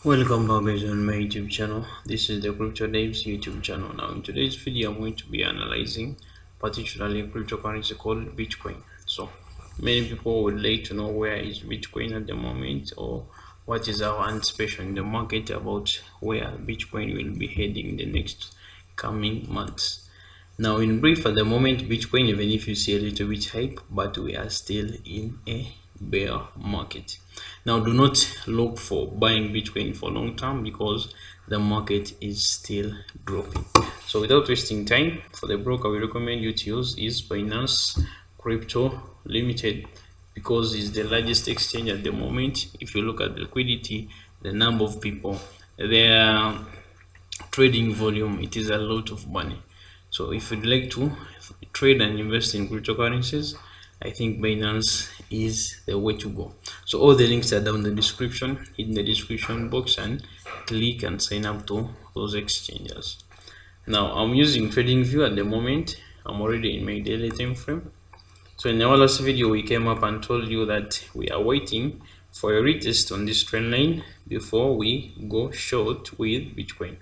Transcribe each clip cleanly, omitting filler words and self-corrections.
Welcome back guys on my YouTube channel. This is the Crypto Dave's YouTube channel. Now in today's video I'm going to be analyzing particularly a cryptocurrency called Bitcoin. So many people would like to know where is Bitcoin at the moment, or what is our anticipation in the market about where Bitcoin will be heading in the next coming months. Now in brief, at the moment Bitcoin, even if you see a little bit hype, but we are still in a bear market. Now do not look for buying Bitcoin for long term because the market is still dropping. So without wasting time, for the broker we recommend you to use is Binance Crypto Limited, because it's the largest exchange at the moment. If you look at the liquidity, the number of people, their trading volume, it is a lot of money. So if you'd like to trade and invest in cryptocurrencies, I think Binance is the way to go. So all the links are down in the description, in the description box, and click and sign up to those exchanges. Now I'm using TradingView at the moment. I'm already in my daily time frame. So in our last video we came up and told you that we are waiting for a retest on this trend line before we go short with Bitcoin.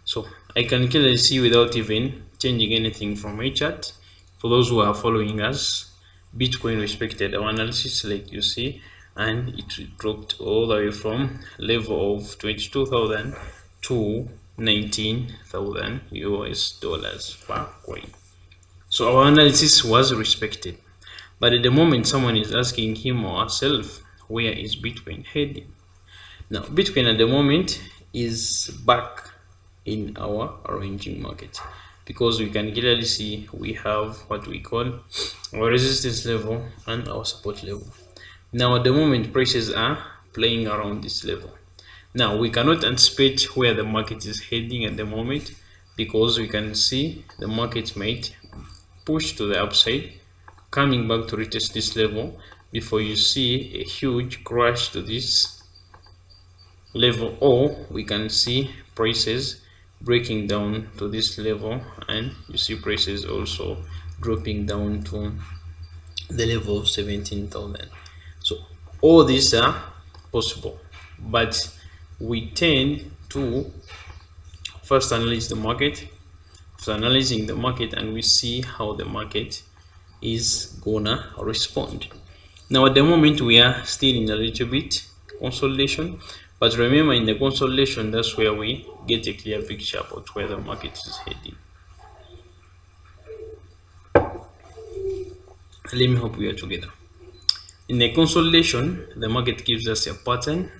So I can clearly see, without even changing anything from my chart, for those who are following us, Bitcoin respected our analysis, like you see, and it dropped all the way from level of 22,000 to 19,000 US dollars per coin. So our analysis was respected, but at the moment someone is asking him or herself, where is Bitcoin heading? Now Bitcoin at the moment is back in our ranging market, because we can clearly see we have what we call our resistance level and our support level. Now at the moment prices are playing around this level. Now we cannot anticipate where the market is heading at the moment, because we can see the market might push to the upside, coming back to retest this level before you see a huge crash to this level, or we can see prices breaking down to this level and you see prices also dropping down to the level of 17,000. So all these are possible, but we tend to first analyze the market. After analyzing the market, and we see how the market is gonna respond. Now at the moment we are still in a little bit consolidation, but remember, in the consolidation, that's where we get a clear picture about where the market is heading. Let me hope we are together. In the consolidation, the market gives us a pattern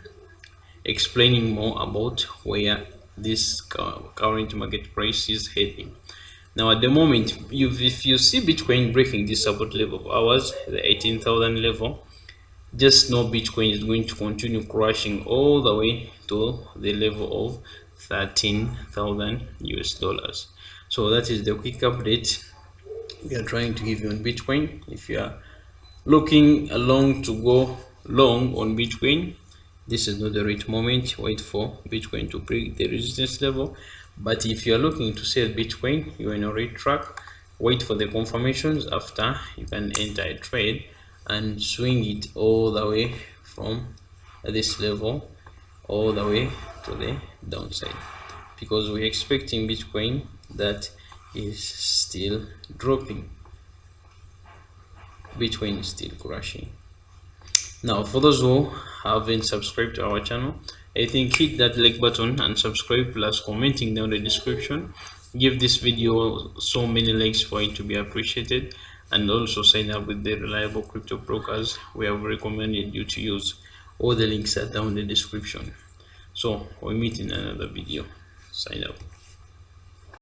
explaining more about where this current market price is heading. Now at the moment, if you see Bitcoin breaking this support level of ours, the 18,000 level, just know Bitcoin is going to continue crashing all the way to the level of 13,000 US dollars. So that is the quick update we are trying to give you on Bitcoin. If you are looking along to go long on Bitcoin, this is not the right moment. Wait for Bitcoin to break the resistance level. But if you are looking to sell Bitcoin, you are in a right track. Wait for the confirmations. After, you can enter a trade and swing it all the way from this level all the way to the downside, because we're expecting Bitcoin that is still dropping. Bitcoin is still crashing. Now for those who haven't subscribed to our channel, I think hit that like button and subscribe, plus commenting down the description. Give this video so many likes for it to be appreciated, and also sign up with the reliable crypto brokers we have recommended you to use. All the links are down in the description. So we meet in another video. Sign up.